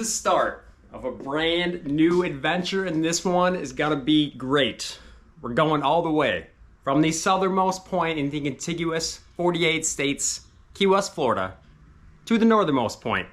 the start of a brand new adventure, and this one is gonna be great. We're going all the way from the southernmost point in the contiguous 48 states, Key West, Florida, to the northernmost point,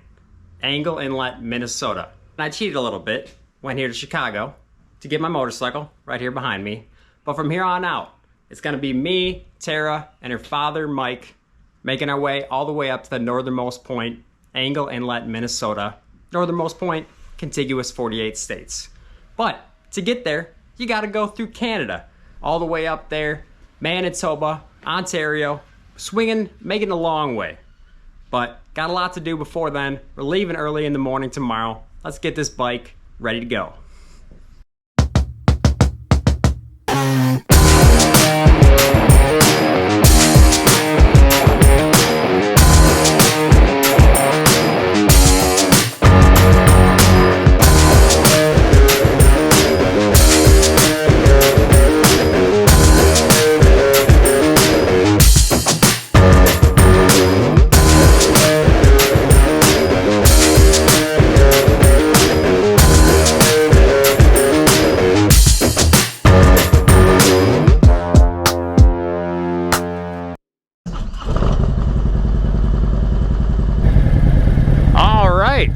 Angle Inlet, Minnesota. And I cheated a little bit, went here to Chicago to get my motorcycle right here behind me. But from here on out, it's gonna be me, Tara, and her father, Mike, making our way all the way up to the northernmost point, Angle Inlet, Minnesota. Northernmost point, contiguous 48 states. But to get there, you gotta go through Canada, all the way up there, Manitoba, Ontario, swinging, making a long way. But got a lot to do before then. We're leaving early in the morning tomorrow. Let's get this bike ready to go.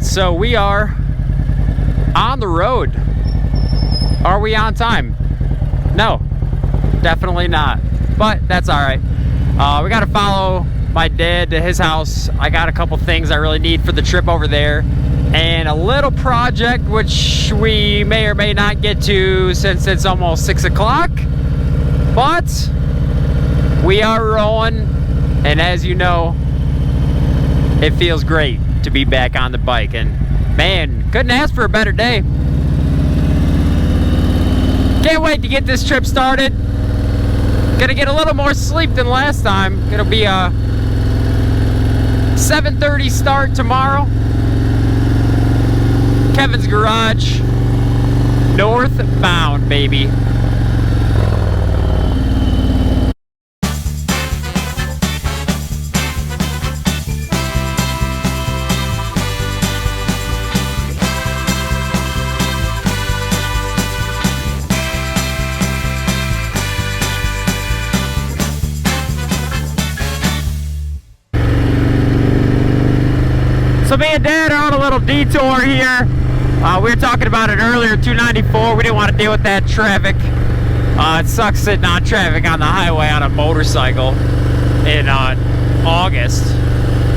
So we are on the road. Are we on time? No, definitely not, but that's all right. We got to follow my dad to his house. I got a couple things I really need for the trip over there, and a little project which we may or may not get to since it's almost 6 o'clock, but we are rolling, and as you know, it feels great to be back on the bike, and man, couldn't ask for a better day. Can't wait to get this trip started. Gonna get a little more sleep than last time. It'll be a 7:30 start tomorrow. Kevin's garage, northbound, baby. So me and Dad are on a little detour here. We were talking about it earlier, 294. We didn't want to deal with that traffic. It sucks sitting on traffic on the highway on a motorcycle in August.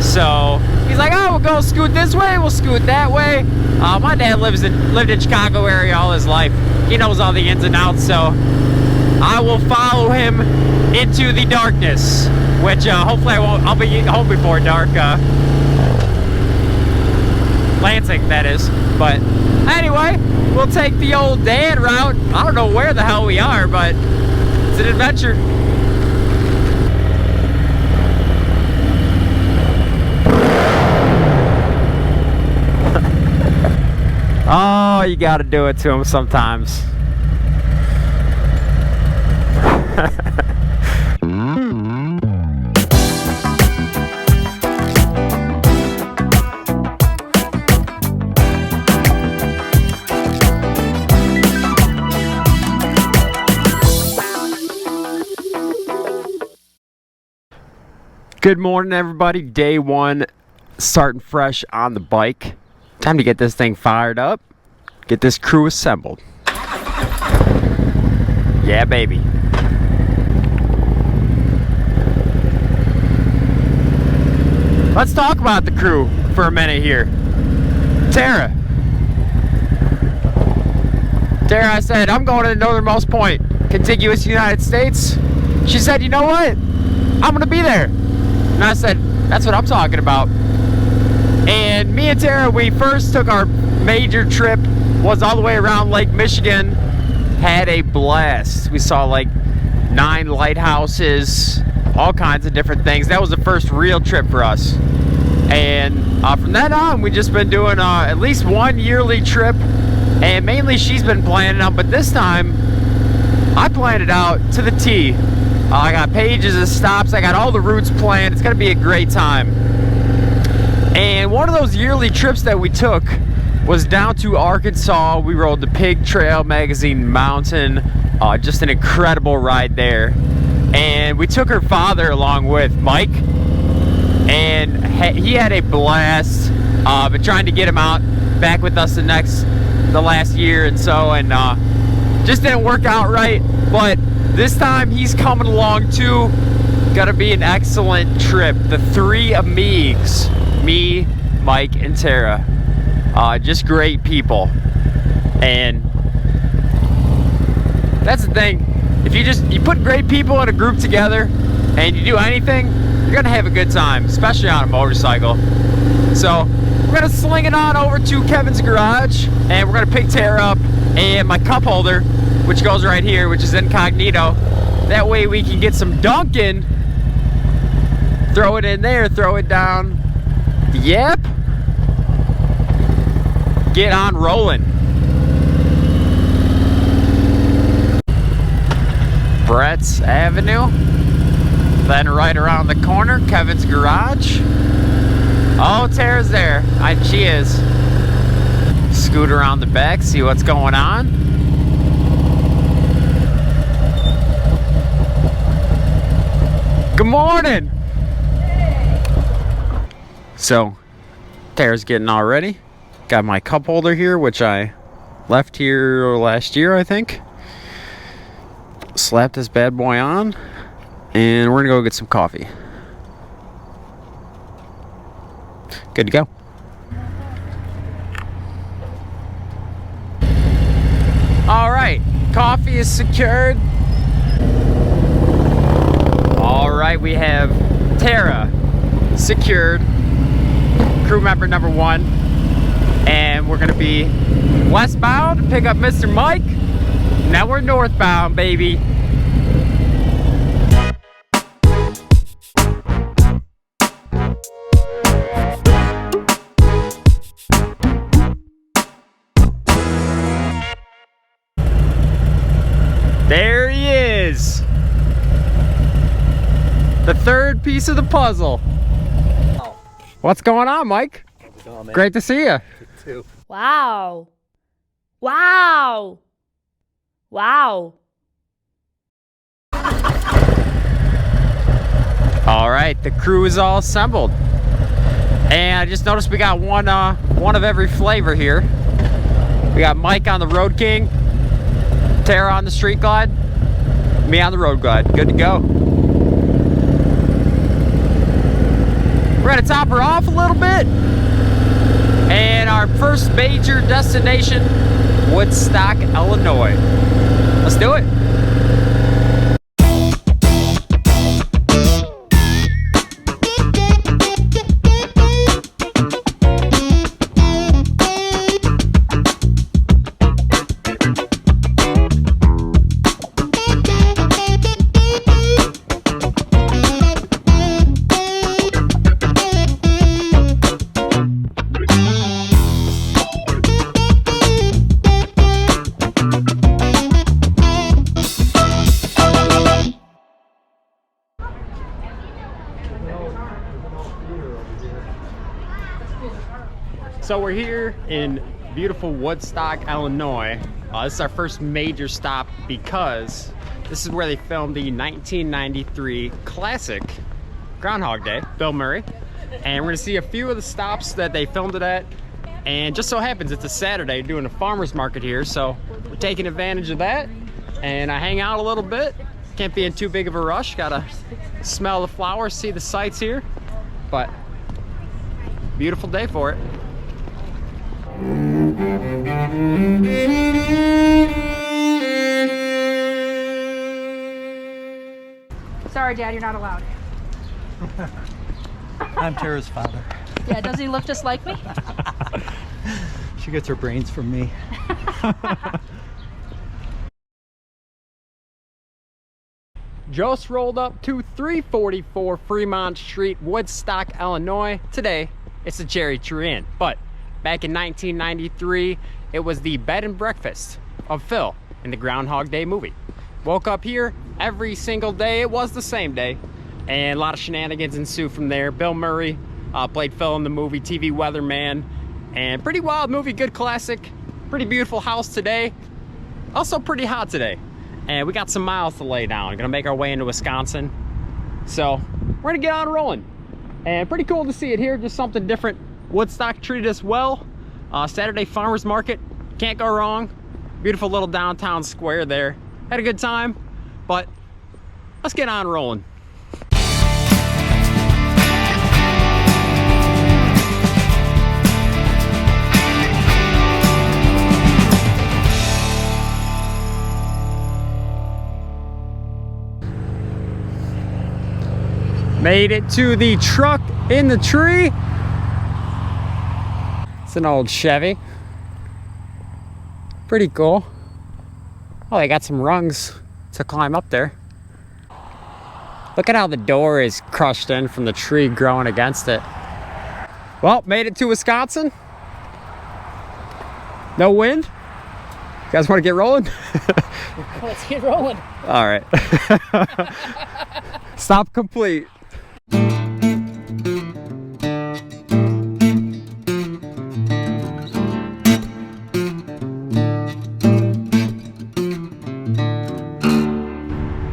So he's like, oh, we'll go scoot this way, we'll scoot that way. My dad lived in Chicago area all his life. He knows all the ins and outs, so I will follow him into the darkness, which hopefully I'll be home before dark. Lansing, that is. But anyway, we'll take the old dad route. I don't know where the hell we are, but it's an adventure. Oh, you gotta do it to him sometimes. Good morning, everybody. Day one, starting fresh on the bike. Time to get this thing fired up, get this crew assembled. Yeah, baby. Let's talk about the crew for a minute here. Tara, I said, I'm going to the northernmost point, contiguous United States. She said, you know what? I'm going to be there. And I said, that's what I'm talking about. And me and Tara, we first took our major trip, was all the way around Lake Michigan. Had a blast. We saw like 9 lighthouses, all kinds of different things. That was the first real trip for us. And from then on, we've just been doing at least one yearly trip. And mainly she's been planning out, but this time I planned it out to the T. I got pages of stops, I got all the routes planned. It's gonna be a great time. And one of those yearly trips that we took was down to Arkansas. We rode the Pig Trail Magazine Mountain. Just an incredible ride there. And we took her father along with Mike, and he had a blast. Been trying to get him out back with us the last year and so, and just didn't work out right. But this time he's coming along too. Gonna be an excellent trip. The three amigos, me, Mike, and Tara. Just great people. And that's the thing. If you put great people in a group together and you do anything, you're gonna have a good time, especially on a motorcycle. So we're gonna sling it on over to Kevin's garage, and we're gonna pick Tara up and my cup holder, which goes right here, which is incognito. That way we can get some Dunkin', throw it in there, throw it down. Yep. Get on rolling. Brett's Avenue. Then right around the corner, Kevin's garage. Oh, Tara's there. She is. Scoot around the back, see what's going on. Good morning. So, Tara's getting all ready. Got my cup holder here, which I left here last year, I think. Slap this bad boy on, and we're gonna go get some coffee. Good to go. All right, coffee is secured. All right, we have Tara secured, crew member number 1, and we're gonna be westbound to pick up Mr. Mike. Now we're northbound, baby. There he is. The third piece of the puzzle. Oh. What's going on, Mike? How's it going, man? Great to see you. You too. Wow. Wow. Wow. All right, the crew is all assembled. And I just noticed we got one of every flavor here. We got Mike on the Road King, Tara on the Street Glide, me on the Road Glide. Good to go. We're gonna top her off a little bit. And our first major destination, Woodstock, Illinois. Let's do it. So we're here in beautiful Woodstock, Illinois. This is our first major stop because this is where they filmed the 1993 classic Groundhog Day, Bill Murray. And we're gonna see a few of the stops that they filmed it at. And just so happens it's a Saturday, doing a farmer's market here, so we're taking advantage of that. And I hang out a little bit. Can't be in too big of a rush. Gotta smell the flowers, see the sights here. But beautiful day for it. Sorry, Dad, you're not allowed. I'm Tara's father. Yeah, does he look just like me? She gets her brains from me. Just rolled up to 344 Fremont Street, Woodstock, Illinois. Today, it's the Cherry Tree Inn, but back in 1993, it was the bed and breakfast of Phil in the Groundhog Day movie. Woke up here every single day. It was the same day, and a lot of shenanigans ensue from there. Bill Murray played Phil in the movie, TV weatherman, And pretty wild movie, good classic. Pretty beautiful house today. Also pretty hot today. And we got some miles to lay down. We're gonna make our way into Wisconsin. So we're gonna get on rolling. And pretty cool to see it here, just something different. Woodstock treated us well. Saturday farmers market, can't go wrong. Beautiful little downtown square there. Had a good time, but let's get on rolling. Made it to the truck in the tree. It's an old Chevy. Pretty cool. Oh, they got some rungs to climb up there. Look at how the door is crushed in from the tree growing against it. Well, made it to Wisconsin. No wind. You guys want to get rolling? Let's get rolling. All right. Stop complete.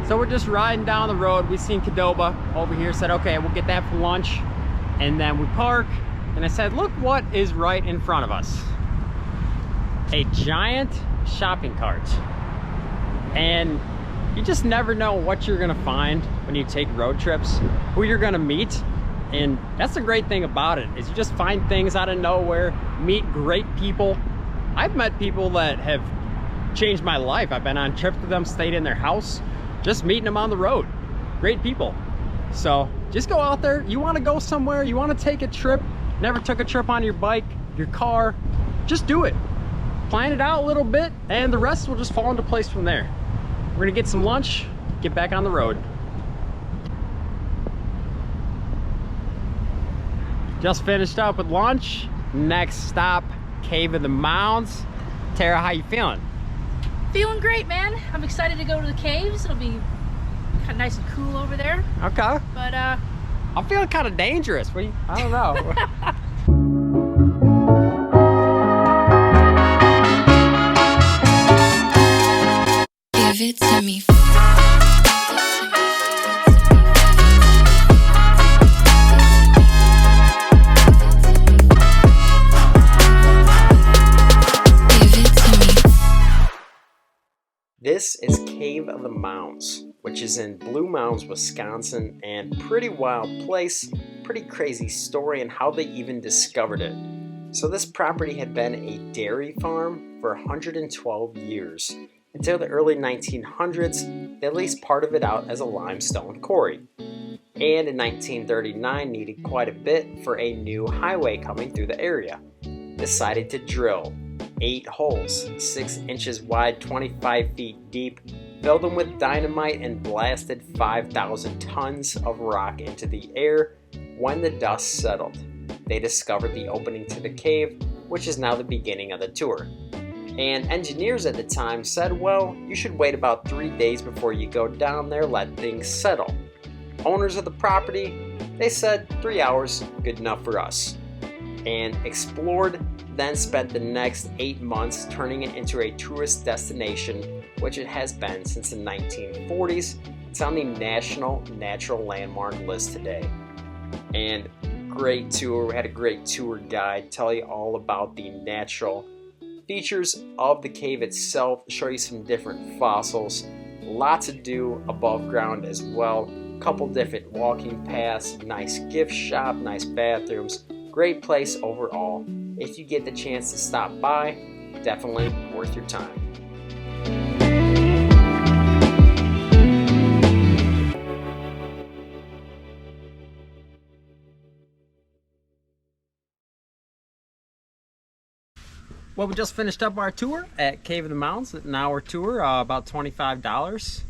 So we're just riding down the road. We seen Qdoba over here, said, okay, we'll get that for lunch. And then we park, and I said, look what is right in front of us. A giant shopping cart. And you just never know what you're gonna find when you take road trips, who you're gonna meet. And that's the great thing about it, is you just find things out of nowhere, meet great people. I've met people that have changed my life. I've been on trips with them, stayed in their house, just meeting them on the road. Great people. So just go out there. You wanna go somewhere, you wanna take a trip, never took a trip on your bike, your car, just do it. Plan it out a little bit, and the rest will just fall into place from there. We're gonna get some lunch, get back on the road. Just finished up with lunch. Next stop, Cave of the Mounds. Tara, how you feeling? Feeling great, man. I'm excited to go to the caves. It'll be kind of nice and cool over there. Okay. But I'm feeling kind of dangerous. What do you, I don't know. Give it to me. This is Cave of the Mounds, which is in Blue Mounds, Wisconsin, and pretty wild place, pretty crazy story and how they even discovered it. So this property had been a dairy farm for 112 years. Until the early 1900s, they leased part of it out as a limestone quarry. And in 1939 needed quite a bit for a new highway coming through the area. Decided to drill 8 holes, 6 inches wide, 25 feet deep, filled them with dynamite and blasted 5,000 tons of rock into the air. When the dust settled, they discovered the opening to the cave, which is now the beginning of the tour. And engineers at the time said, well, you should wait about 3 days before you go down there, let things settle. Owners of the property, they said 3 hours, good enough for us. And explored, then spent the next 8 months turning it into a tourist destination, which it has been since the 1940s. It's on the National Natural Landmark list today. And great tour, we had a great tour guide tell you all about the natural features of the cave itself, show you some different fossils, lots to do above ground as well, couple different walking paths, nice gift shop, nice bathrooms, great place overall. If you get the chance to stop by, definitely worth your time. Well, we just finished up our tour at Cave of the Mounds, an hour tour, about $25.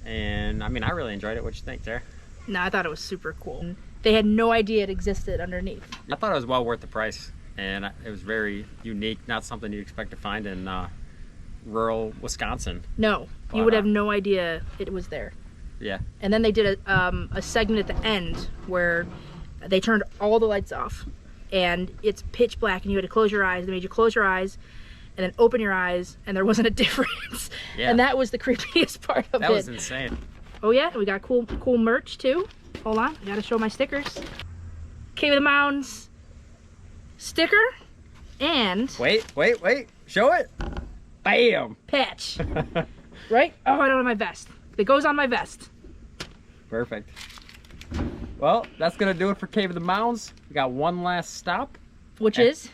And I mean, I really enjoyed it. What you think, Tara? no, I thought it was super cool. They had no idea it existed underneath. I thought it was well worth the price, and it was very unique, not something you'd expect to find in rural Wisconsin. No, you would have no idea it was there. Yeah. And then they did a segment at the end where they turned all the lights off and it's pitch black, and you had to close your eyes. They made you close your eyes and then open your eyes, and there wasn't a difference. Yeah. And that was the creepiest part of it. That was insane. Oh yeah, we got cool merch too. Hold on, I gotta show my stickers. Cave of the Mounds sticker and Wait. Show it. Bam. patch. Right? Oh, I don't have my vest. It goes on my vest. Perfect. Well, that's gonna do it for Cave of the Mounds. We got one last stop. Which is?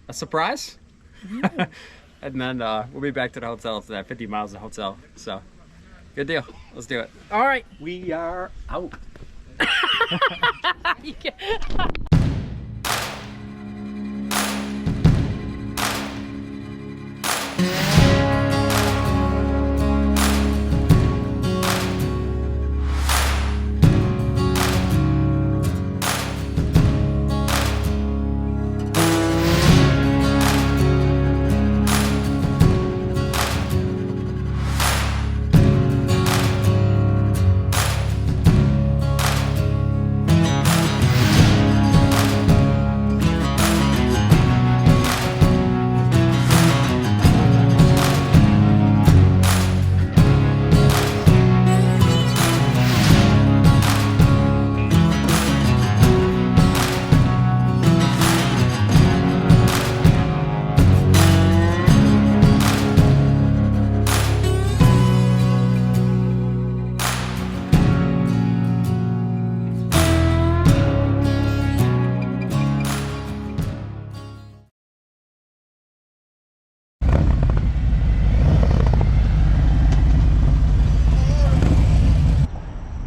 A surprise. And then we'll be back to the hotel. It's that 50 miles of the hotel. So, good deal. Let's do it. All right. We are out.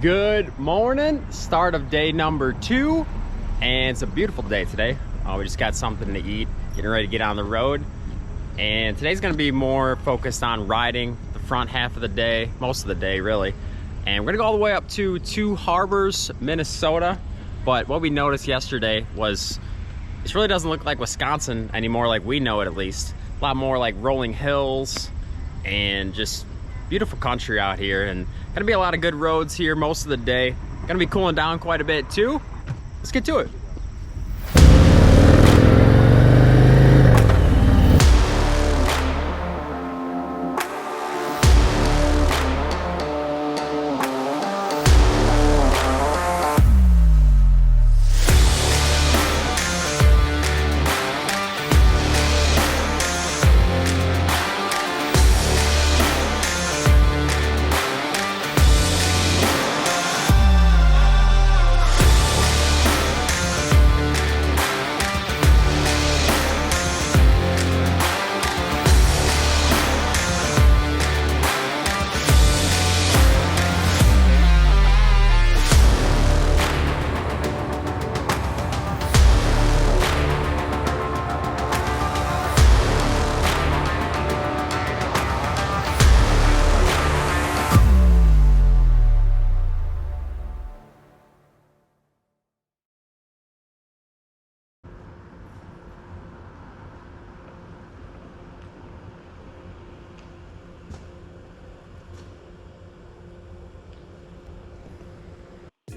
Good morning. Start of day number 2, and it's a beautiful day today. We just got something to eat, getting ready to get on the road. And today's going to be more focused on riding the front half of the day, most of the day really. And we're going to go all the way up to Two Harbors, Minnesota. But what we noticed yesterday was this really doesn't look like Wisconsin anymore, like we know it at least. A lot more like rolling hills and just beautiful country out here, and gonna be a lot of good roads here most of the day. Gonna be cooling down quite a bit too. Let's get to it.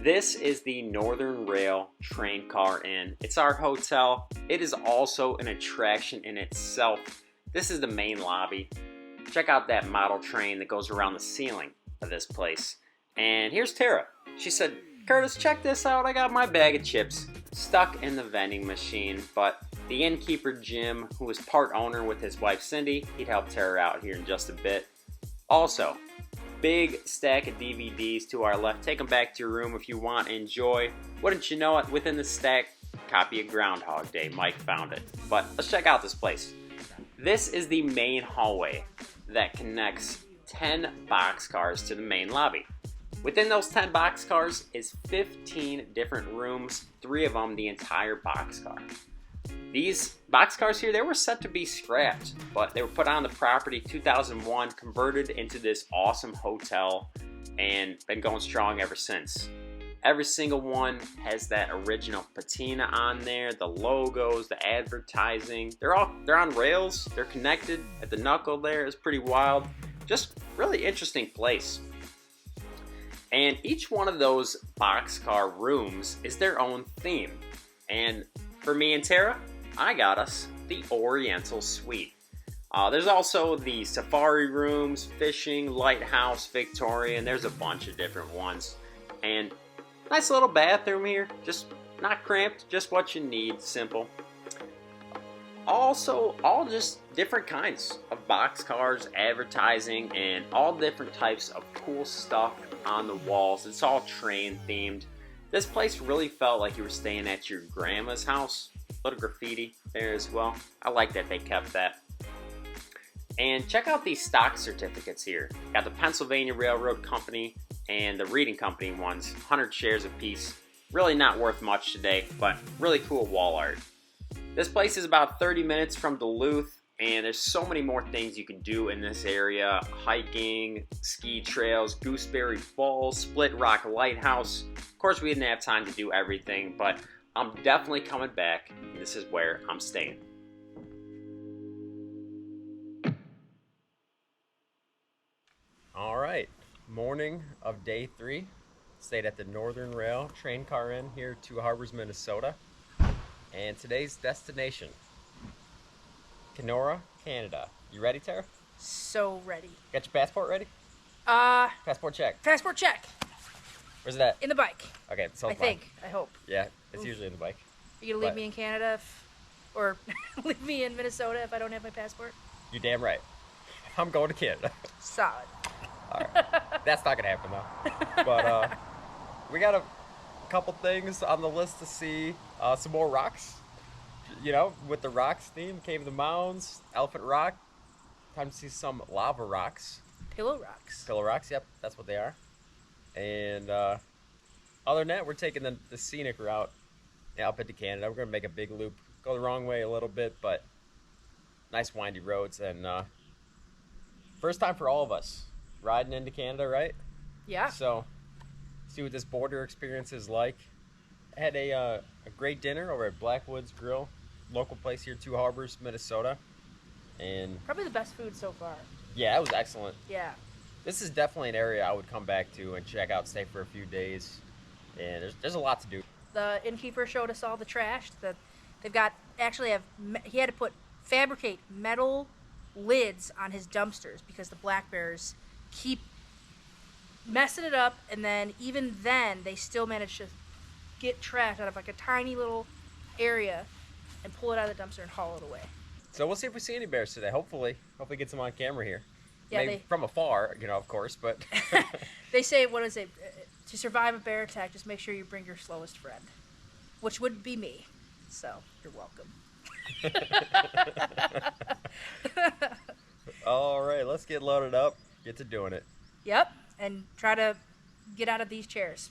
This is the Northern Rail Train Car Inn. It's our hotel. It is also an attraction in itself. This is the main lobby. Check out that model train that goes around the ceiling of this place. And here's Tara. She said, "Curtis, check this out. I got my bag of chips stuck in the vending machine." But the innkeeper, Jim, who is part owner with his wife, Cindy, he'd help Tara out here in just a bit. Also, big stack of DVDs to our left. Take them back to your room if you want. Enjoy. Wouldn't you know it, within the stack, copy of Groundhog Day. Mike found it. But let's check out this place. This is the main hallway that connects 10 boxcars to the main lobby. Within those 10 boxcars is 15 different rooms, 3 of them the entire boxcar. These boxcars here, they were set to be scrapped, but they were put on the property 2001, converted into this awesome hotel, and been going strong ever since. Every single one has that original patina on there, the logos, the advertising. They're on rails, they're connected at the knuckle there. It's pretty wild. Just really interesting place. And each one of those boxcar rooms is their own theme. And For me and Tara, I got us the Oriental Suite. There's also the safari rooms, fishing, lighthouse, Victorian. There's a bunch of different ones. And nice little bathroom here. Just not cramped, just what you need, simple. Also, all just different kinds of boxcars, advertising, and all different types of cool stuff on the walls. It's all train themed. This place really felt like you were staying at your grandma's house. A little graffiti there as well. I like that they kept that. And check out these stock certificates here. Got the Pennsylvania Railroad Company and the Reading Company ones, 100 shares apiece. Really not worth much today, but really cool wall art. This place is about 30 minutes from Duluth, and there's so many more things you can do in this area. Hiking, ski trails, Gooseberry Falls, Split Rock Lighthouse. Of course, we didn't have time to do everything, but I'm definitely coming back. This is where I'm staying. All right, morning of day 3. Stayed at the Northern Rail train car inn here, Two Harbors, Minnesota. And today's destination, Kenora, Canada. You ready, Tara? So ready. Got your passport ready? Passport check. Passport check. Where's that? In the bike. Okay, so I think. I hope. Yeah, it's usually in the bike. Are you gonna leave me in Canada or leave me in Minnesota if I don't have my passport? You're damn right. I'm going to Canada. Solid. All right. That's not gonna happen though. But we got a couple things on the list to see. Some more rocks. You know, with the rocks theme, Cave of the Mounds, Elephant Rock. Time to see some lava rocks. Pillow rocks. Pillow rocks, yep, that's what they are. And other than that, we're taking the scenic route up into Canada. We're gonna make a big loop, go the wrong way a little bit, but nice windy roads. And first time for all of us riding into Canada, right? Yeah. So see what this border experience is like. I had a great dinner over at Blackwoods Grill, local place here, Two Harbors, Minnesota. And probably the best food so far. yeah, it was excellent. Yeah. This is definitely an area I would come back to and check out, stay for a few days. And there's a lot to do. The innkeeper showed us all the trash that they've got. Actually, he had to fabricate metal lids on his dumpsters because the black bears keep messing it up, and then even then they still manage to get trash out of like a tiny little area and pull it out of the dumpster and haul it away. So we'll see if we see any bears today. Hopefully get some on camera here. Yeah, maybe from afar, you know, of course, but they say, what is it? To survive a bear attack, just make sure you bring your slowest friend, which would be me. So you're welcome. All right, let's get loaded up, get to doing it. Yep, and try to get out of these chairs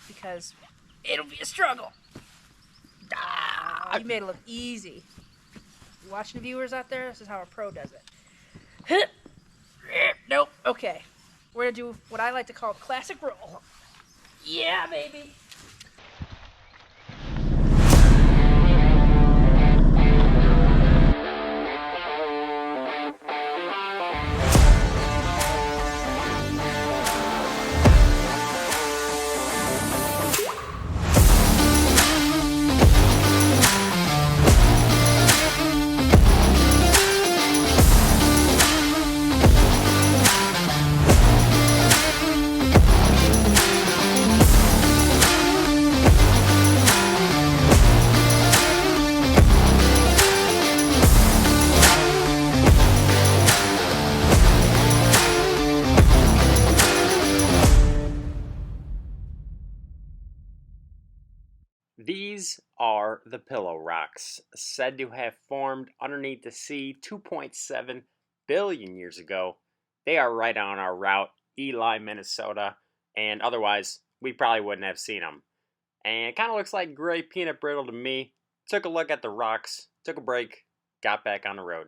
because it'll be a struggle. You made it look easy. You watching the viewers out there? This is how a pro does it. Nope. Okay. We're going to do what I like to call classic roll. Yeah, baby. These are the pillow rocks, said to have formed underneath the sea 2.7 billion years ago. They are right on our route, Ely, Minnesota, and otherwise we probably wouldn't have seen them. And it kind of looks like gray peanut brittle to me. Took a look at the rocks, took a break, got back on the road.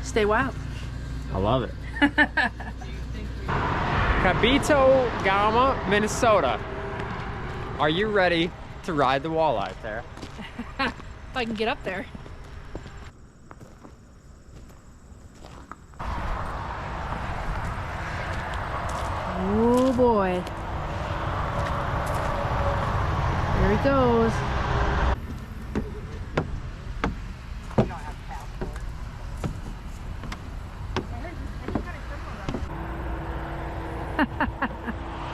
Stay wild. I love it. Cabito Gama, Minnesota. Are you ready to ride the walleye, Tara? If I can get up there. Oh boy. There he goes.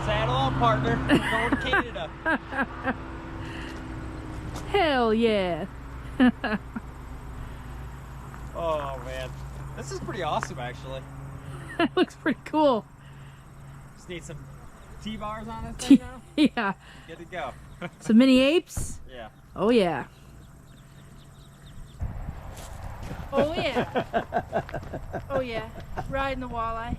Saddle up, partner. We're going to Canada. Hell yeah. Oh man, this is pretty awesome actually. That looks pretty cool. Just need some T-bars on this thing now. Yeah. Good to go. Some mini apes. Yeah. Oh yeah. Oh yeah. Oh yeah. Riding the walleye.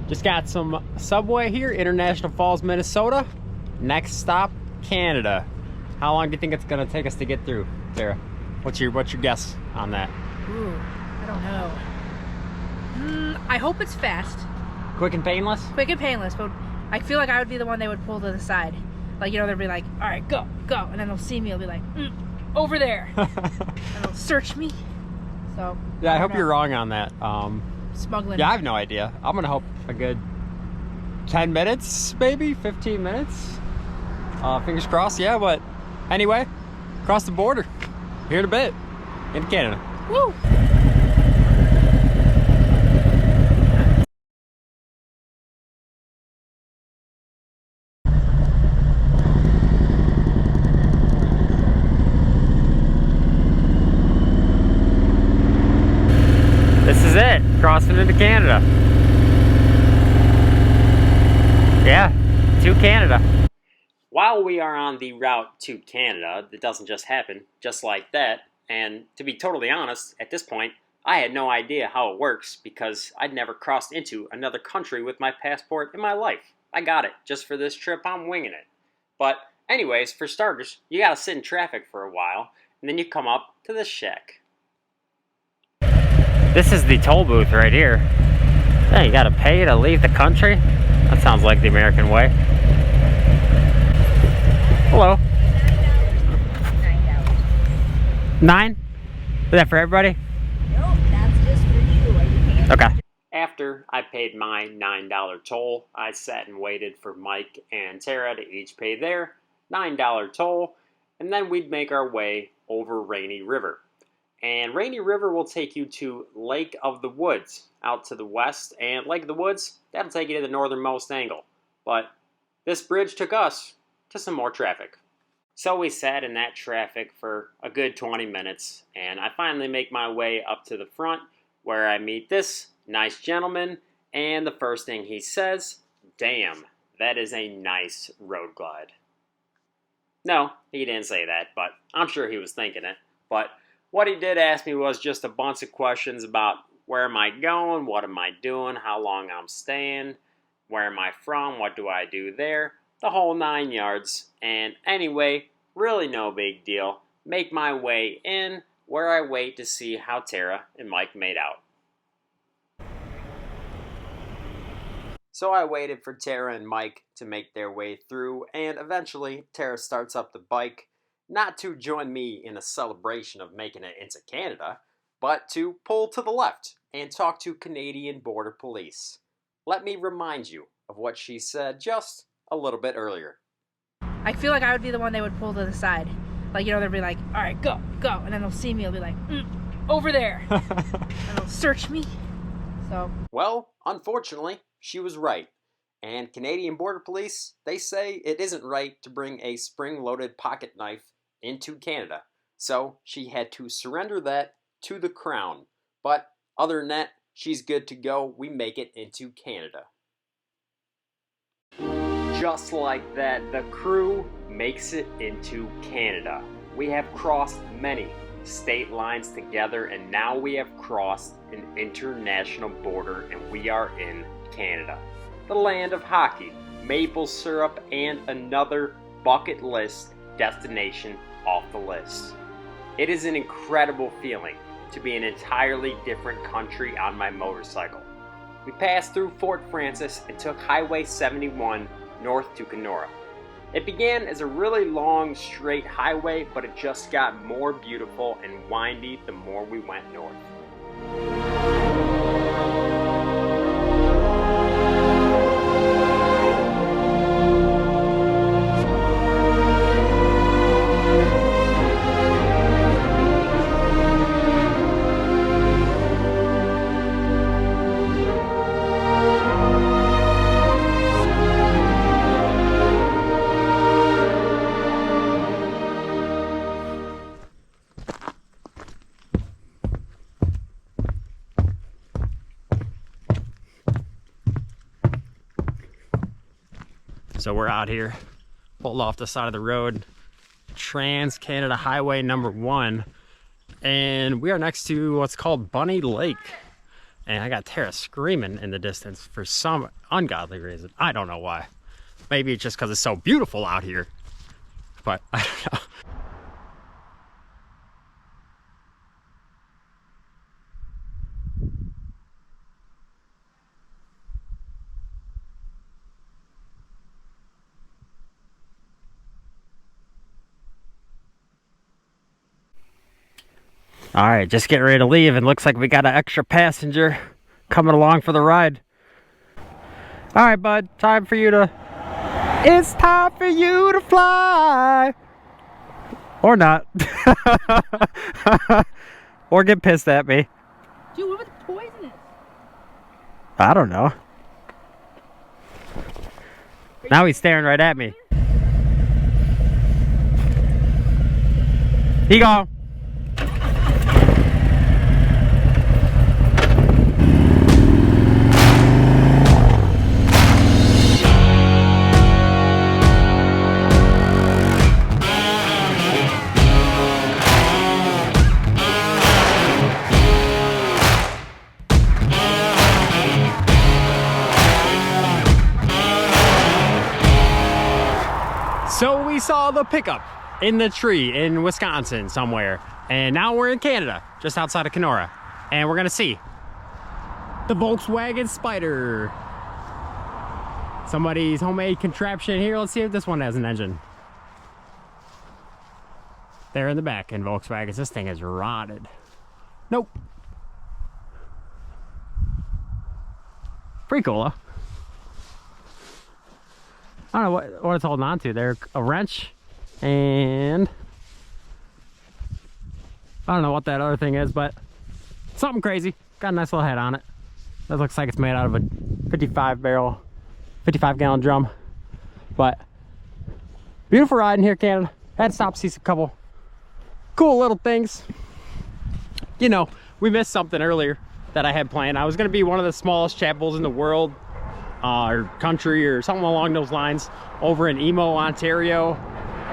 Just got some Subway here, International Falls, Minnesota. Next stop, Canada. How long do you think it's gonna take us to get through, Tara? What's your guess on that? Ooh, I don't know. I hope it's fast. Quick and painless? Quick and painless, but I feel like I would be the one they would pull to the side. Like, you know, they'd be like, all right, go, go. And then they'll see me, they'll be like, over there. And they'll search me. So, yeah, I hope you're wrong on that. Smuggling. Yeah, I have no idea. I'm gonna hope a good 10 minutes, maybe 15 minutes. Fingers crossed, yeah, but anyway, across the border, here in a bit, into Canada. Woo! This is it, crossing into Canada. Yeah, to Canada. While we are on the route to Canada, it doesn't just happen just like that. And to be totally honest, at this point, I had no idea how it works because I'd never crossed into another country with my passport in my life. I got it. Just for this trip, I'm winging it. But anyways, for starters, you gotta sit in traffic for a while, and then you come up to this shack. This is the toll booth right here. Yeah, you gotta pay to leave the country? That sounds like the American way. Hello. $9? Is that for everybody? Nope, that's just for you. Are you paying? Okay. After I paid my $9 toll, I sat and waited for Mike and Tara to each pay their $9 toll, and then we'd make our way over Rainy River. And Rainy River will take you to Lake of the Woods out to the west, and Lake of the Woods, that'll take you to the northernmost angle. But this bridge took us to some more traffic. So we sat in that traffic for a good 20 minutes, and I finally make my way up to the front where I meet this nice gentleman, and the first thing he says, "Damn, that is a nice road glide." No, he didn't say that, but I'm sure he was thinking it. But what he did ask me was just a bunch of questions about where am I going, what am I doing, how long I'm staying, where am I from, what do I do there, the whole 9 yards. And anyway, really no big deal. Make my way in where I wait to see how Tara and Mike made out. So I waited for Tara and Mike to make their way through, and eventually Tara starts up the bike, not to join me in a celebration of making it into Canada, but to pull to the left and talk to Canadian Border Police. Let me remind you of what she said just a little bit earlier. I feel like I would be the one they would pull to the side. Like, you know, they'd be like, all right, go, go. And then they'll see me, they'll be like, over there. And they'll search me. So. Well, unfortunately, she was right. And Canadian Border Police, they say it isn't right to bring a spring-loaded pocket knife into Canada. So she had to surrender that to the Crown. But other than that, she's good to go. We make it into Canada. Just like that, the crew makes it into Canada. We have crossed many state lines together, and now we have crossed an international border and we are in Canada, the land of hockey, maple syrup, and another bucket list destination off the list. It is an incredible feeling to be in an entirely different country on my motorcycle. We passed through Fort Francis and took Highway 71 north to Kenora. It began as a really long straight highway, but it just got more beautiful and windy the more we went north. So we're out here, pulled off the side of the road, Trans-Canada Highway number 1, and we are next to what's called Bunny Lake. And I got Tara screaming in the distance for some ungodly reason. I don't know why. Maybe it's just because it's so beautiful out here, but I don't know. All right, just getting ready to leave, and looks like we got an extra passenger coming along for the ride. All right, bud, it's time for you to fly. Or not. Or get pissed at me. Dude, what about the poisonous? I don't know. Now he's staring right at me. He gone. So we saw the pickup in the tree in Wisconsin somewhere, and now we're in Canada, just outside of Kenora, and we're gonna see the Volkswagen Spider. Somebody's homemade contraption here. Let's see if this one has an engine. There in the back in Volkswagens, this thing is rotted. Nope. Pretty cool, though. I don't know what it's holding on to. There's a wrench, and I don't know what that other thing is, but something crazy. Got a nice little head on it. That looks like it's made out of a 55 gallon drum. But beautiful ride in here, Canada. Had to stop to see a couple cool little things. You know, we missed something earlier that I had planned. I was gonna be one of the smallest chapels in the world, or country, or something along those lines, over in Emo, Ontario,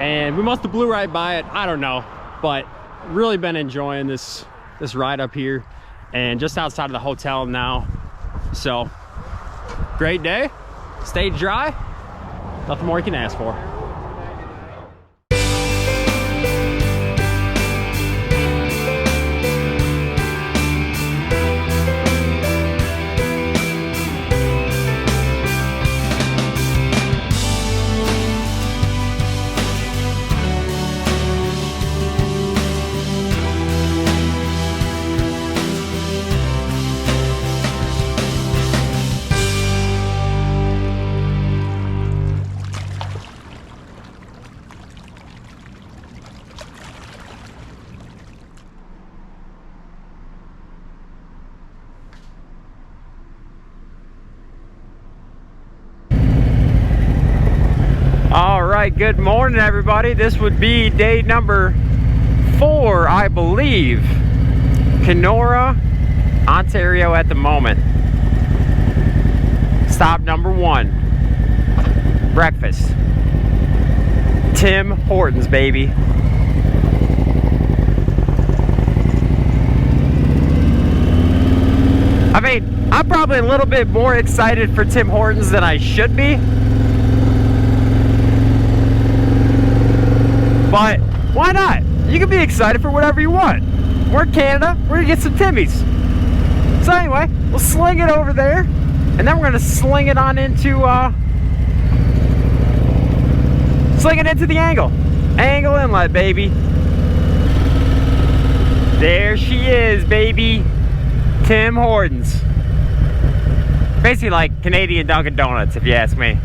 and we must have blew right by it. I don't know, but really been enjoying this ride up here, and just outside of the hotel now. So great day, stayed dry, nothing more you can ask for. All right, good morning, everybody. This would be day number 4, I believe. Kenora, Ontario at the moment. Stop number 1. Breakfast. Tim Hortons, baby. I'm probably a little bit more excited for Tim Hortons than I should be. But why not? You can be excited for whatever you want. We're in Canada, we're gonna get some Timmy's. So anyway, we'll sling it over there, and then we're gonna sling it on into the angle. Angle Inlet, baby. There she is, baby. Tim Hortons. Basically like Canadian Dunkin' Donuts, if you ask me.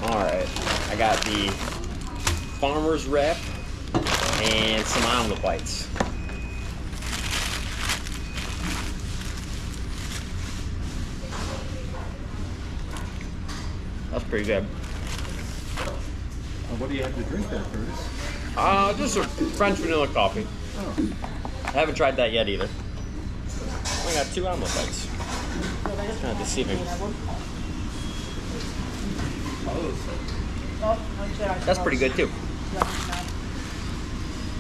Alright, I got the farmer's wrap and some omelet bites. That's pretty good. What do you have to drink there, Curtis? Just a French vanilla coffee. Oh. I haven't tried that yet either. I got 2 omelet bites. That's kind of deceiving. That's pretty good too.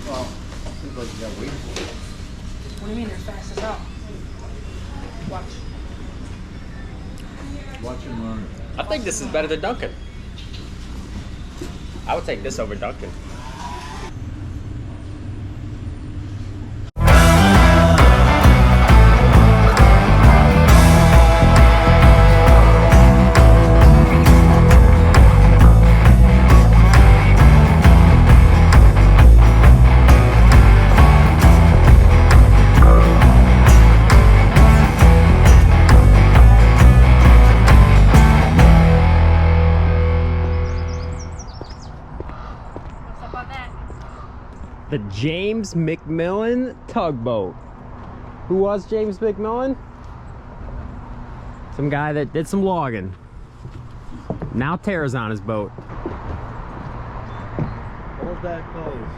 Well, seems like you gotta wait for it. What do you mean they're fast as hell? Watch. Watch and learn. I think this is better than Dunkin'. I would take this over Dunkin'. The James McMillan tugboat. Who was James McMillan? Some guy that did some logging. Now Tara's on his boat. Hold that close.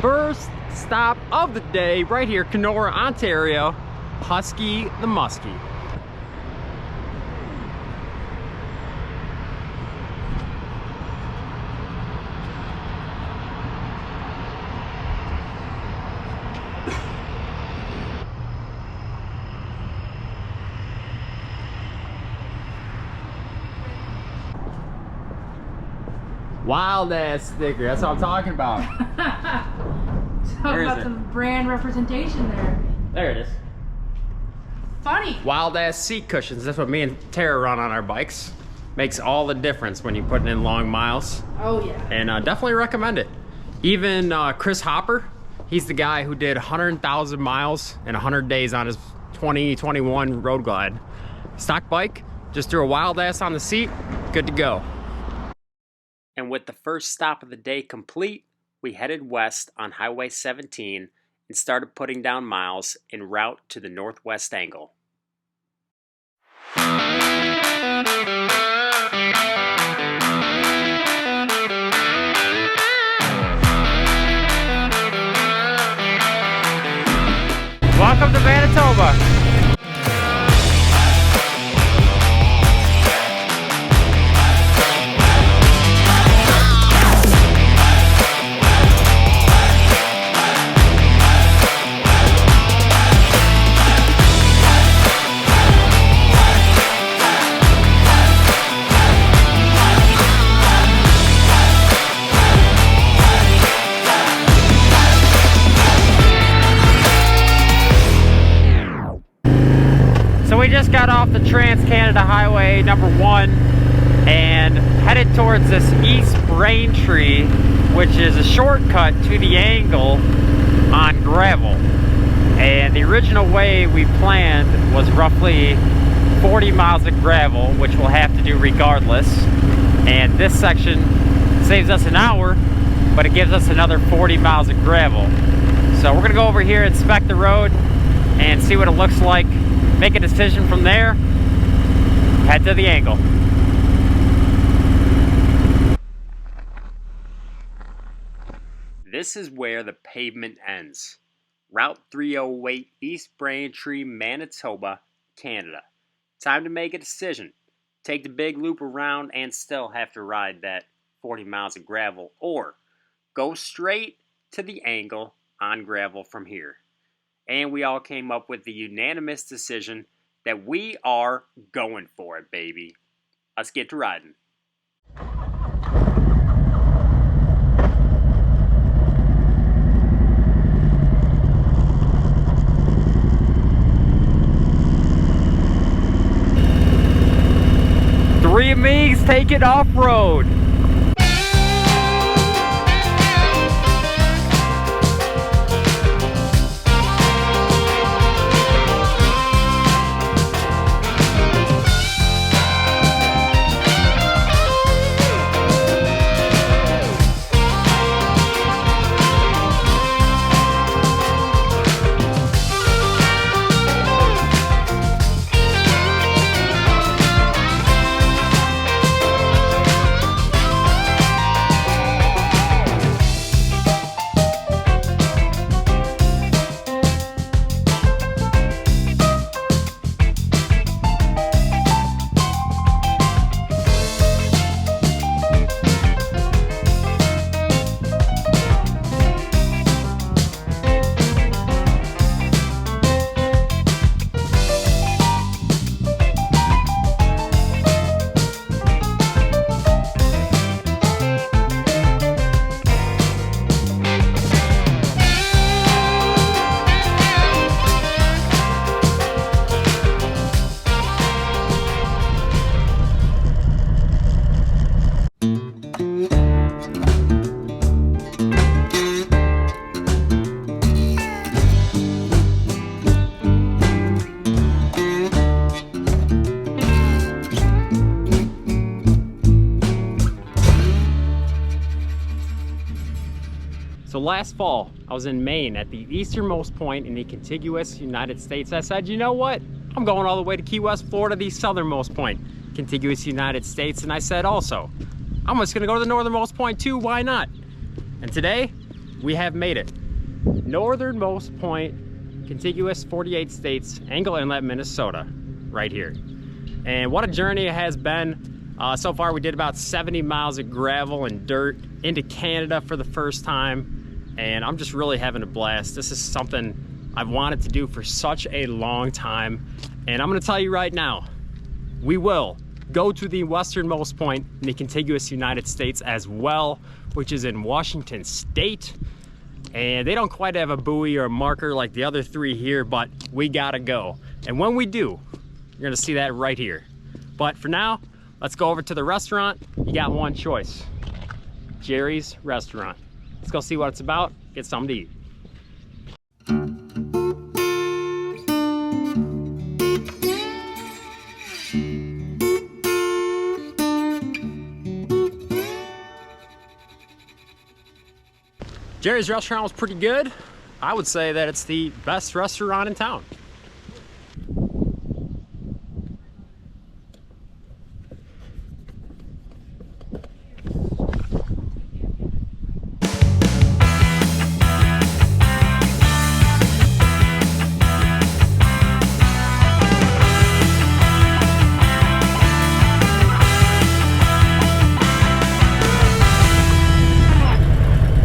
First stop of the day, right here, Kenora, Ontario, Husky the Muskie. Wild ass sticker, that's what I'm talking about. Talk about some brand representation there. There it is. Funny. Wild ass seat cushions. That's what me and Tara run on our bikes. Makes all the difference when you're putting in long miles. Oh yeah. And definitely recommend it. Even Chris Hopper, he's the guy who did 100,000 miles in 100 days on his 2021 Road Glide. Stock bike, just threw a wild ass on the seat, good to go. And with the first stop of the day complete, we headed west on Highway 17 and started putting down miles en route to the northwest angle. Welcome to Manitoba. We just got off the Trans-Canada Highway number 1 and headed towards this East Braintree, which is a shortcut to the angle on gravel. And the original way we planned was roughly 40 miles of gravel, which we'll have to do regardless. And this section saves us an hour, but it gives us another 40 miles of gravel. So we're gonna go over here, inspect the road, and see what it looks like. Make a decision from there. Head to the angle. This is where the pavement ends. Route 308, East Braintree, Manitoba, Canada. Time to make a decision. Take the big loop around and still have to ride that 40 miles of gravel, or go straight to the angle on gravel from here. And we all came up with the unanimous decision that we are going for it, baby. Let's get to riding. Three amigs take it off-road. So last fall, I was in Maine at the easternmost point in the contiguous United States. I said, you know what? I'm going all the way to Key West, Florida, the southernmost point, contiguous United States. And I said also, I'm just gonna go to the northernmost point too, why not? And today, we have made it. Northernmost point, contiguous 48 states, Angle Inlet, Minnesota, right here. And what a journey it has been. So far, we did about 70 miles of gravel and dirt into Canada for the first time. And I'm just really having a blast. This is something I've wanted to do for such a long time. And I'm gonna tell you right now, we will go to the westernmost point in the contiguous United States as well, which is in Washington State. And they don't quite have a buoy or a marker like the other three here, but we gotta go. And when we do, you're gonna see that right here. But for now, let's go over to the restaurant. You got one choice, Jerry's Restaurant. Let's go see what it's about, get something to eat. Jerry's Restaurant was pretty good. I would say that it's the best restaurant in town.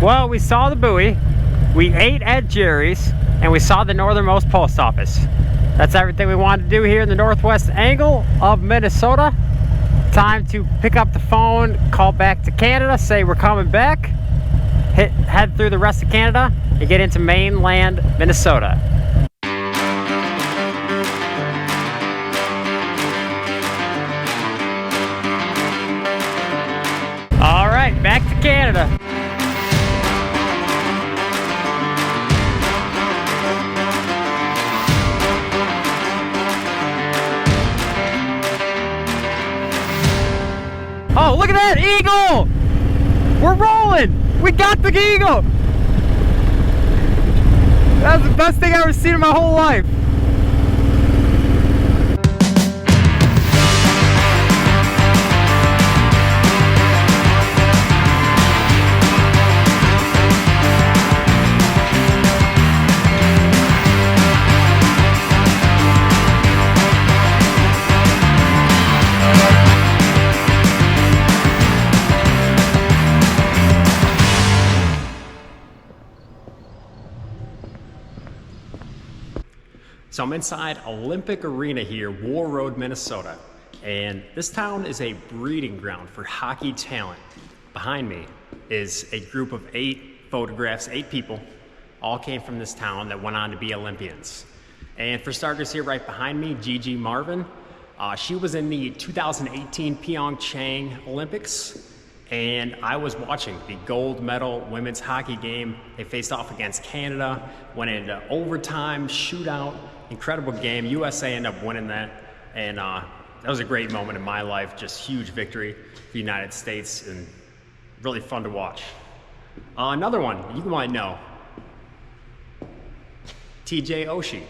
Well, we saw the buoy, we ate at Jerry's, and we saw the northernmost post office. That's everything we wanted to do here in the northwest angle of Minnesota. Time to pick up the phone, call back to Canada, say we're coming back, head through the rest of Canada, and get into mainland Minnesota. All right, back to Canada. Oh, look at that eagle! We're rolling! We got the eagle! That's the best thing I've ever seen in my whole life. So I'm inside Olympic Arena here, War Road, Minnesota. And this town is a breeding ground for hockey talent. Behind me is a group of 8 photographs, 8 people, all came from this town that went on to be Olympians. And for starters here right behind me, Gigi Marvin. She was in the 2018 Pyeongchang Olympics. And I was watching the gold medal women's hockey game. They faced off against Canada, went into overtime, shootout, incredible game. U.S.A. ended up winning that. And that was a great moment in my life, just huge victory for the United States and really fun to watch. Another one you might know, TJ Oshie,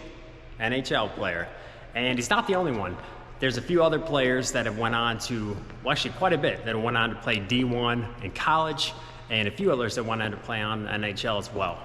NHL player. And he's not the only one. There's a few other players that have went on to, well, actually quite a bit, that went on to play D1 in college, and a few others that went on to play on NHL as well.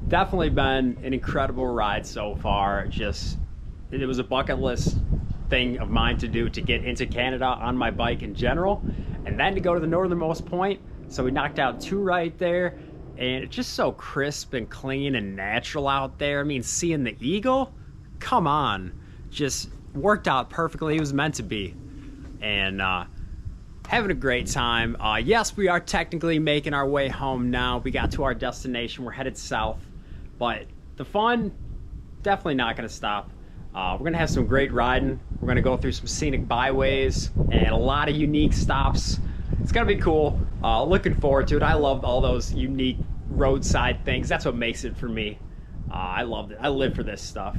Definitely been an incredible ride so far. Just, it was a bucket list thing of mine to do, to get into Canada on my bike in general, and then to go to the northernmost point. So we knocked out 2 right there, and it's just so crisp and clean and natural out there. I mean, seeing the eagle, come on, just worked out perfectly. It was meant to be. And having a great time. Yes, we are technically making our way home now. We got to our destination. We're headed south. But the fun, definitely not going to stop. We're going to have some great riding. We're going to go through some scenic byways and a lot of unique stops. It's going to be cool. Looking forward to it. I love all those unique roadside things. That's what makes it for me. I love it. I live for this stuff.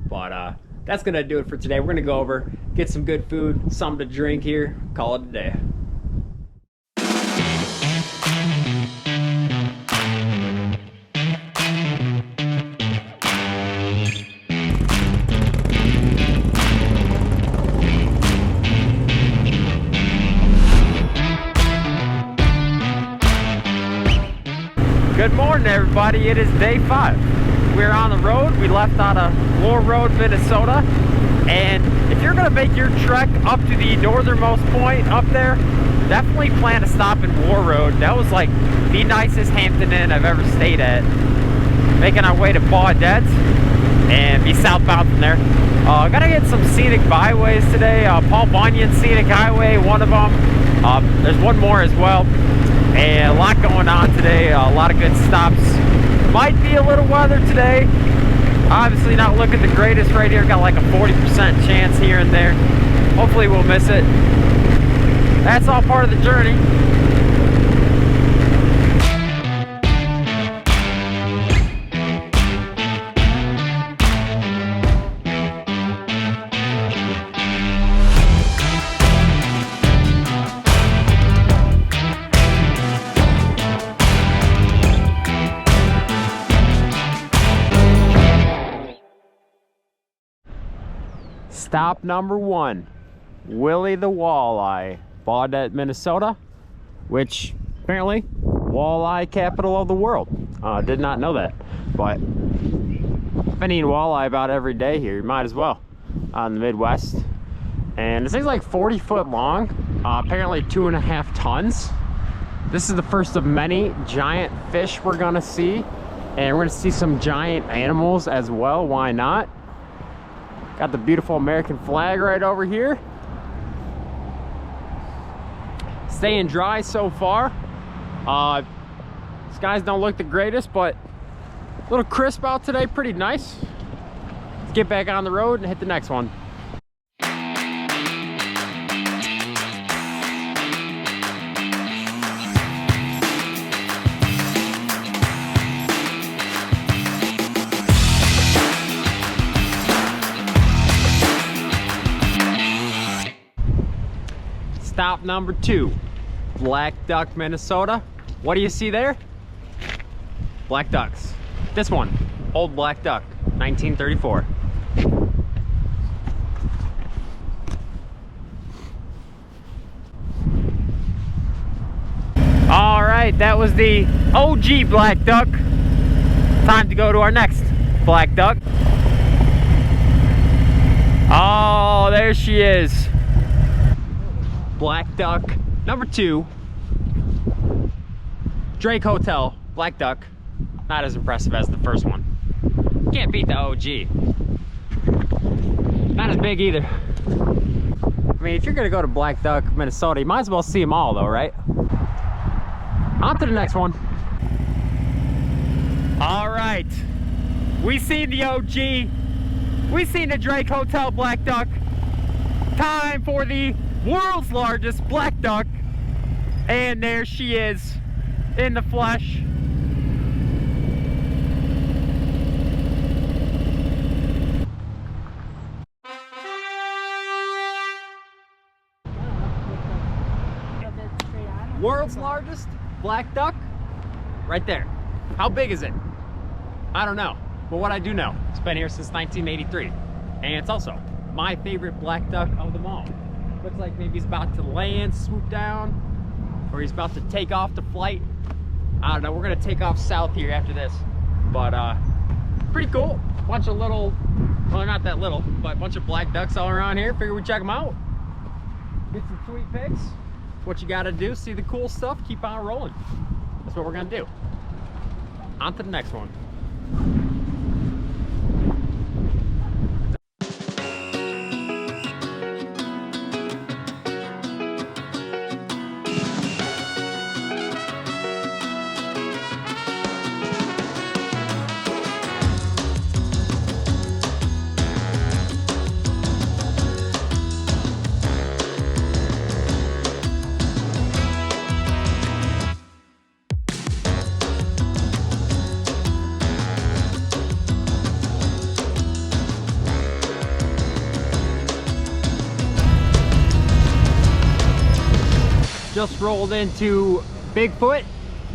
But that's going to do it for today. We're going to go over, get some good food, something to drink here, call it a day. Good morning, everybody. It is day 5. We're on the road. We left out of War Road, Minnesota. And if you're going to make your trek up to the northernmost point up there, definitely plan to stop in War Road. That was like the nicest Hampton Inn I've ever stayed at. Making our way to Baudette and be southbound from there. Gotta get some scenic byways today. Paul Bunyan Scenic Highway, one of them. There's one more as well. And a lot going on today, a lot of good stops. Might be a little weather today. Obviously not looking the greatest right here. Got like a 40% chance here and there. Hopefully we'll miss it. That's all part of the journey. Stop number 1, Willie the Walleye, Baudette, Minnesota, which apparently walleye capital of the world. Did not know that, but I've been eating walleye about every day here. You might as well on the Midwest. And this thing's like 40 foot long, apparently 2.5 tons. This is the first of many giant fish we're gonna see, and we're gonna see some giant animals as well. Why not? Got the beautiful American flag right over here. Staying dry so far. Skies don't look the greatest, but a little crisp out today, pretty nice. Let's get back on the road and hit the next one. Stop number 2, Black Duck, Minnesota. What do you see there? Black ducks. This one, old black duck, 1934. All right, that was the OG black duck. Time to go to our next black duck. Oh, there she is. Black duck number 2. Drake Hotel, black duck. Not as impressive as the first one. Can't beat the OG. Not as big either. I mean, if you're gonna go to Black Duck, Minnesota, you might as well see them all though, right? On to the next one. All right, we seen the OG. We seen the Drake Hotel black duck. Time for the world's largest black duck. And there she is in the flesh. World's largest black duck, right there. How big is it? I don't know, but what I do know, it's been here since 1983, and it's also my favorite black duck of them all. Looks like maybe he's about to land, swoop down, or he's about to take off the flight. I don't know, we're gonna take off south here after this, but pretty cool. Bunch of little, well, not that little, but a bunch of black ducks all around here. Figure we'd check them out, get some sweet pics. What you gotta do, see the cool stuff, keep on rolling. That's what we're gonna do. On to the next one. Just rolled into Bigfoot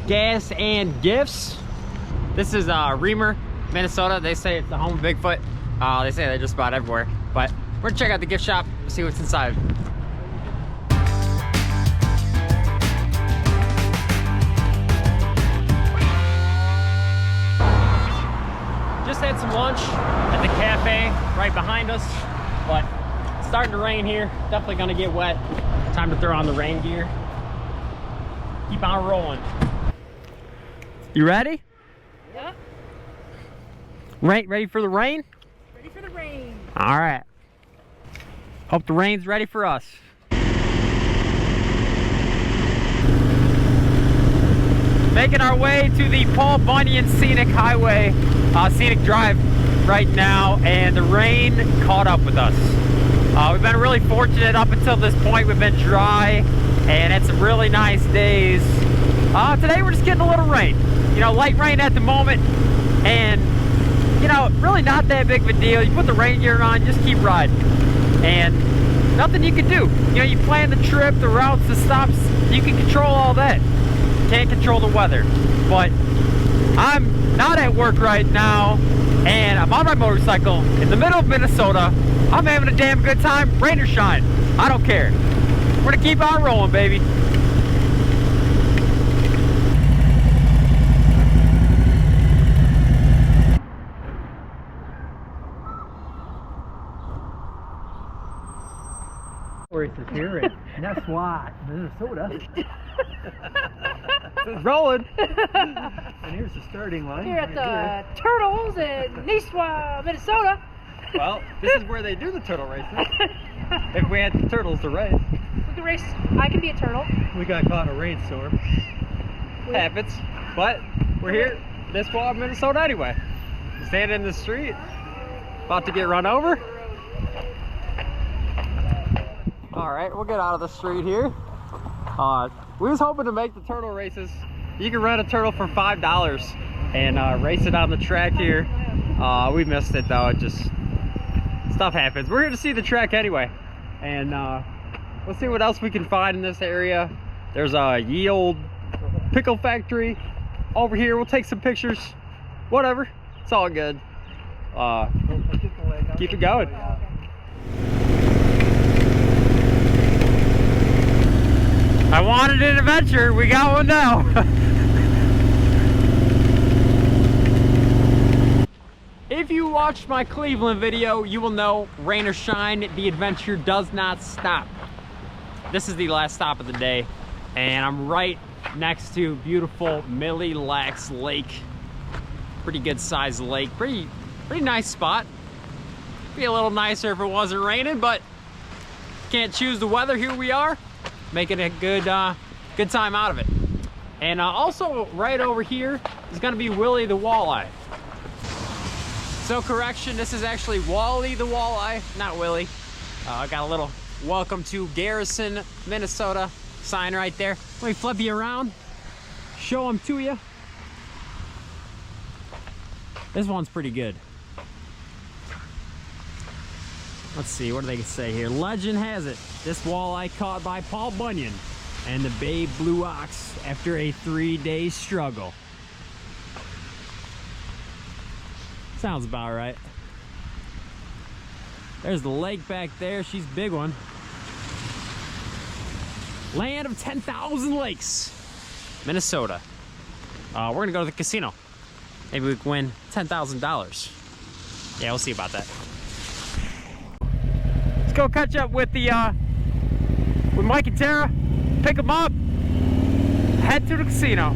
Gas and Gifts. This is Reamer, Minnesota. They say it's the home of Bigfoot. They say they're just about everywhere, but we're gonna check out the gift shop, see what's inside. Just had some lunch at the cafe right behind us, but it's starting to rain here. Definitely gonna get wet. Time to throw on the rain gear. Keep on rolling. You ready? Yeah. Ready for the rain? Ready for the rain. All right. Hope the rain's ready for us. Making our way to the Paul Bunyan Scenic Highway, Scenic Drive right now, and the rain caught up with us. We've been really fortunate up until this point. We've been dry and had some really nice days. Today we're just getting a little rain. You know, light rain at the moment, and you know, really not that big of a deal. You put the rain gear on, just keep riding, and nothing you can do. You know, you plan the trip, the routes, the stops, you can control all that. Can't control the weather. But I'm not at work right now, and I'm on my motorcycle in the middle of Minnesota. I'm having a damn good time, rain or shine. I don't care. We're gonna keep on rolling, baby. Races here in U.S.A, Minnesota. It's rolling. And here's the starting line. Here at the Turtles in Niswa, Minnesota. Well, this is where they do the turtle races. If we had the turtles to race. We can race. I can be a turtle. We got caught in a rainstorm. Happens. But we're here, this far in Minnesota anyway. Standing in the street, about to get run over. All right, we'll get out of the street here. We was hoping to make the turtle races. You can rent a turtle for $5 and race it on the track here. We missed it though. It just, stuff happens. We're here to see the track anyway, and Let's see what else we can find in this area. There's a ye old pickle factory over here. We'll take some pictures. Whatever. It's all good. Keep it going. I wanted an adventure. We got one now. If you watched my Cleveland video, you will know, rain or shine, the adventure does not stop. This is the last stop of the day, and I'm right next to beautiful Millie Lacs Lake. Pretty good sized lake, pretty nice spot. Be a little nicer if it wasn't raining, but can't choose the weather. Here we are, making a good time out of it. And also right over here is gonna be Willie the Walleye. So correction, this is actually Wally the Walleye, not Willie. I got a little welcome to Garrison, Minnesota sign right there. Let me flip you around, show them to you. This one's pretty good. Let's see, what do they say here? Legend has it, this walleye caught by Paul Bunyan and the Babe Blue Ox after a 3-day struggle. Sounds about right. There's the lake back there. She's a big one. Land of 10,000 lakes, Minnesota. We're gonna go to the casino. Maybe we can win $10,000. Yeah, we'll see about that. Let's go catch up with the with Mike and Tara. Pick them up. Head to the casino.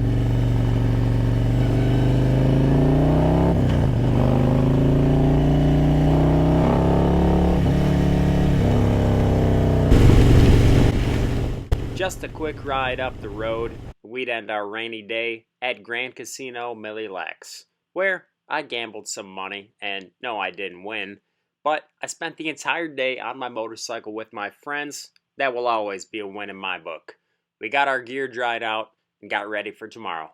Just a quick ride up the road, we'd end our rainy day at Grand Casino Millie Lacs, where I gambled some money, and no, I didn't win, but I spent the entire day on my motorcycle with my friends. That will always be a win in my book. We got our gear dried out and got ready for tomorrow.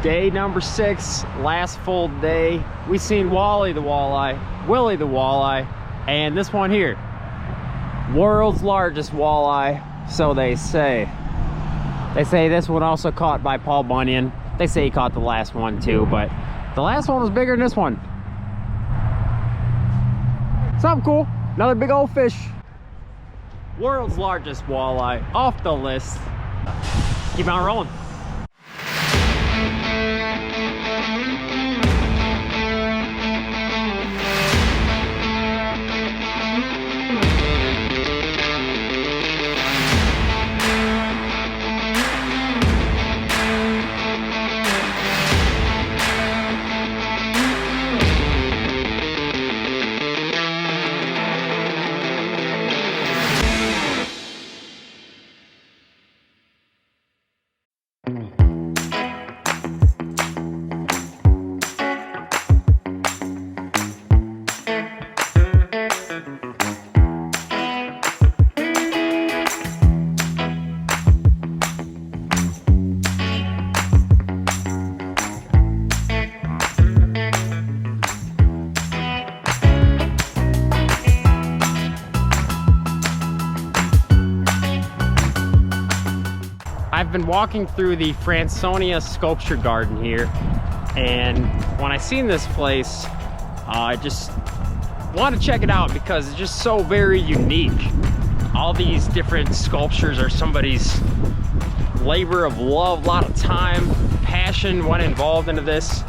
Day number 6, last full day. We seen Wally the Walleye, Willie the Walleye, and this one here. World's largest walleye, so they say. They say this one also caught by Paul Bunyan. They say he caught the last one too, but the last one was bigger than this one. Something cool, another big old fish. World's largest walleye, off the list. Keep on rolling. I've been walking through the Franconia Sculpture Garden here, and when I seen this place, I just wanted to check it out because it's just so very unique. All these different sculptures are somebody's labor of love, a lot of time, passion went involved into this,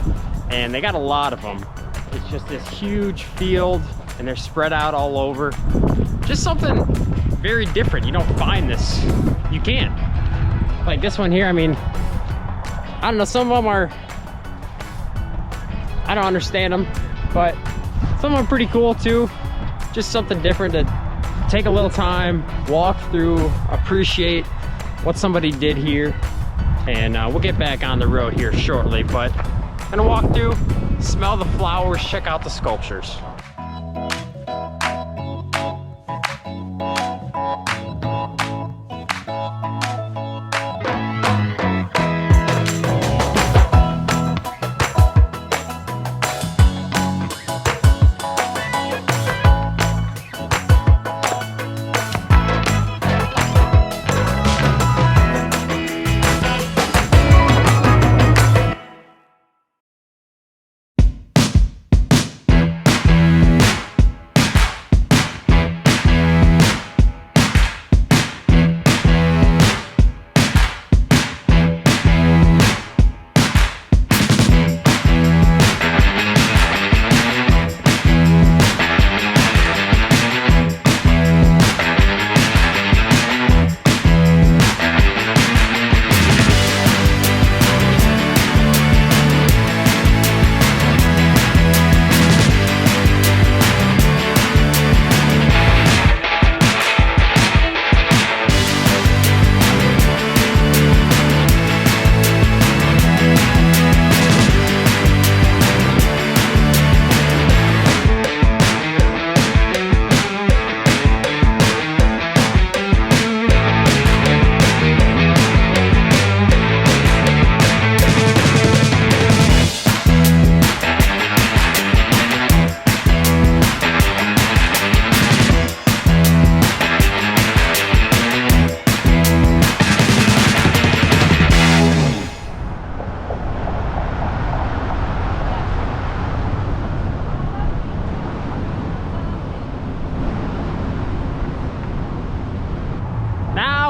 and they got a lot of them. It's just this huge field, and they're spread out all over. Just something very different. You don't find this. You can't. Like this one here, I mean, I don't know, some of them are, I don't understand them, but some of them are pretty cool too. Just something different to take a little time, walk through, appreciate what somebody did here. And we'll get back on the road here shortly, but gonna walk through, smell the flowers, check out the sculptures.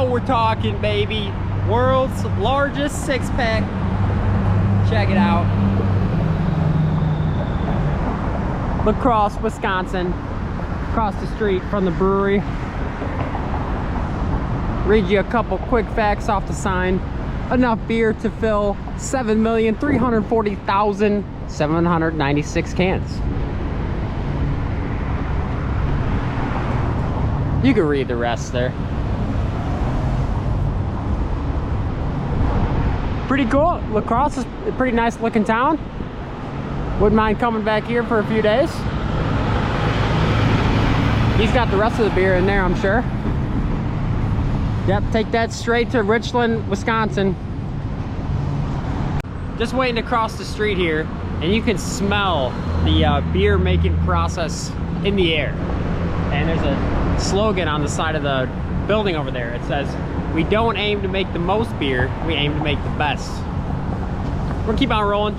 We're talking, baby. World's largest six-pack. Check it out. La Crosse, Wisconsin. Across the street from the brewery. Read you a couple quick facts off the sign. Enough beer to fill 7,340,796 cans. You can read the rest there. Pretty cool. La Crosse is a pretty nice looking town. Wouldn't mind coming back here for a few days. He's got the rest of the beer in there, I'm sure. Yep, take that straight to Richland, Wisconsin. Just waiting to cross the street here, and you can smell the beer making process in the air. And there's a slogan on the side of the building over there. It says, "We don't aim to make the most beer, we aim to make the best." We're gonna keep on rolling.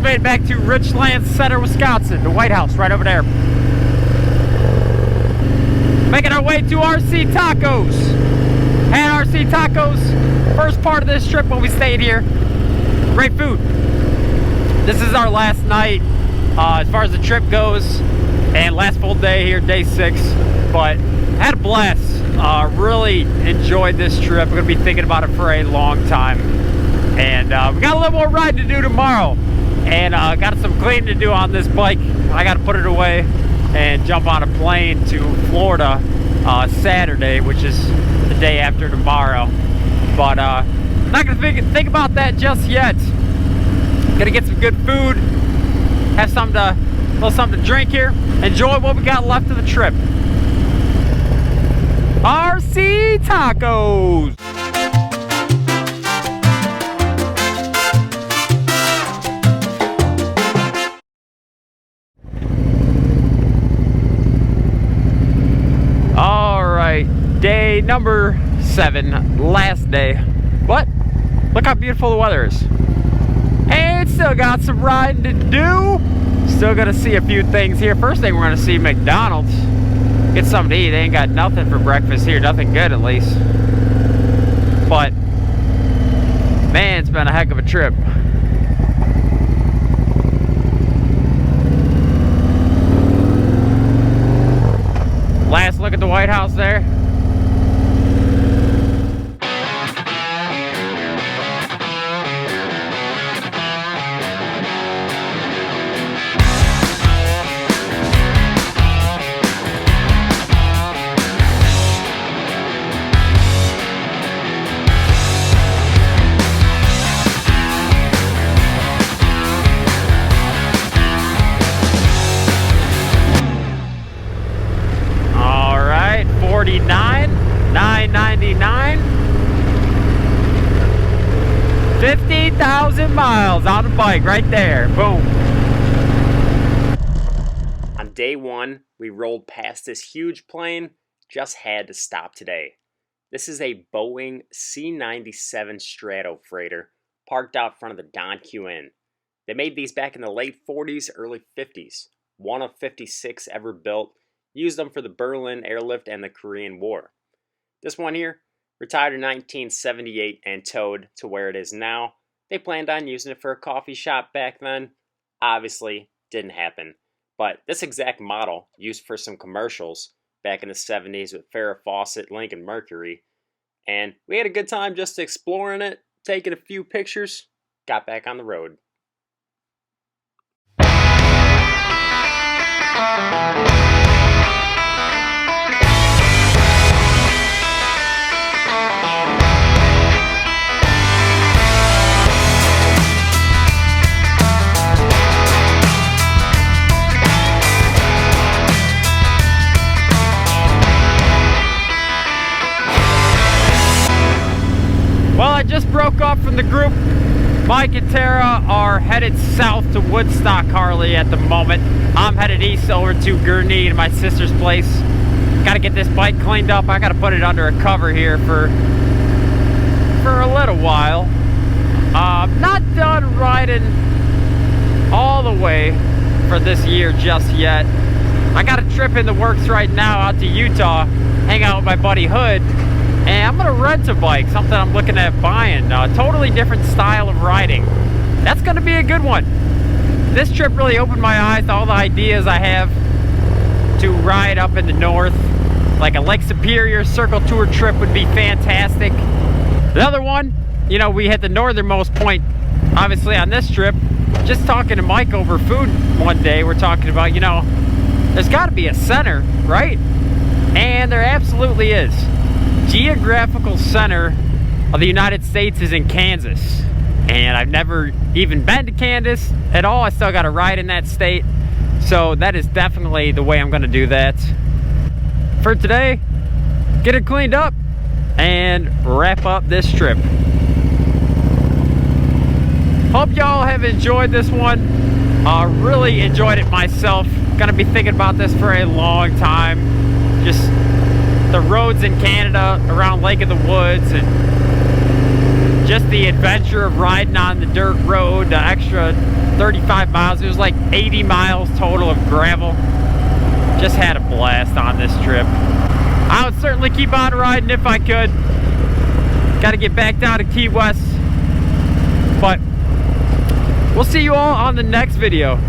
Made it back to Richland Center, Wisconsin, the White House right over there. Making our way to RC Tacos. Had RC Tacos first part of this trip when we stayed here. Great food. This is our last night as far as the trip goes, and last full day here, day 6. But had a blast. Really enjoyed this trip. I'm gonna be thinking about it for a long time. And we got a little more ride to do tomorrow. And got some cleaning to do on this bike. I got to put it away and jump on a plane to Florida Saturday, which is the day after tomorrow. But not gonna think about that just yet. Gonna get some good food, have a little something to drink here, enjoy what we got left of the trip. RC Tacos. Day number 7, last day. But look how beautiful the weather is. And still got some riding to do. Still gonna see a few things here. First thing we're gonna see McDonald's. Get something to eat. They ain't got nothing for breakfast here. Nothing good, at least. But man, it's been a heck of a trip. Last look at the White House there. $9.99. 50,000 miles on a bike right there. Boom. On day 1, we rolled past this huge plane. Just had to stop today. This is a Boeing C-97 Strato freighter parked out front of the Don Q Inn. They made these back in the late 40s, early 50s. One of 56 ever built. Used them for the Berlin airlift and the Korean War. This one here, retired in 1978 and towed to where it is now. They planned on using it for a coffee shop back then. Obviously, didn't happen. But this exact model, used for some commercials back in the 70s with Farrah Fawcett, Lincoln Mercury. And we had a good time just exploring it, taking a few pictures, got back on the road. Well, I just broke up from the group. Mike and Tara are headed south to Woodstock, Harley at the moment. I'm headed east over to Gurnee to my sister's place. Got to get this bike cleaned up. I got to put it under a cover here for a little while. Not done riding all the way for this year just yet. I got a trip in the works right now out to Utah, hang out with my buddy Hood. And I'm gonna rent a bike, something I'm looking at buying. A totally different style of riding. That's gonna be a good one. This trip really opened my eyes to all the ideas I have to ride up in the north. Like a Lake Superior Circle Tour trip would be fantastic. The other one, you know, we hit the northernmost point, obviously, on this trip. Just talking to Mike over food one day, we're talking about, you know, there's gotta be a center, right? And there absolutely is. Geographical center of the United States is in Kansas, and I've never even been to Kansas at all. I still got to ride in that state, so that is definitely the way I'm going to do that. For today, get it cleaned up and wrap up this trip. Hope y'all have enjoyed this one. Really enjoyed it myself. Gonna be thinking about this for a long time. Just the roads in Canada around Lake of the Woods, and just the adventure of riding on the dirt road, the extra 35 miles. It was like 80 miles total of gravel. Just had a blast on this trip. I would certainly keep on riding if I could. Got to get back down to Key West. But we'll see you all on the next video.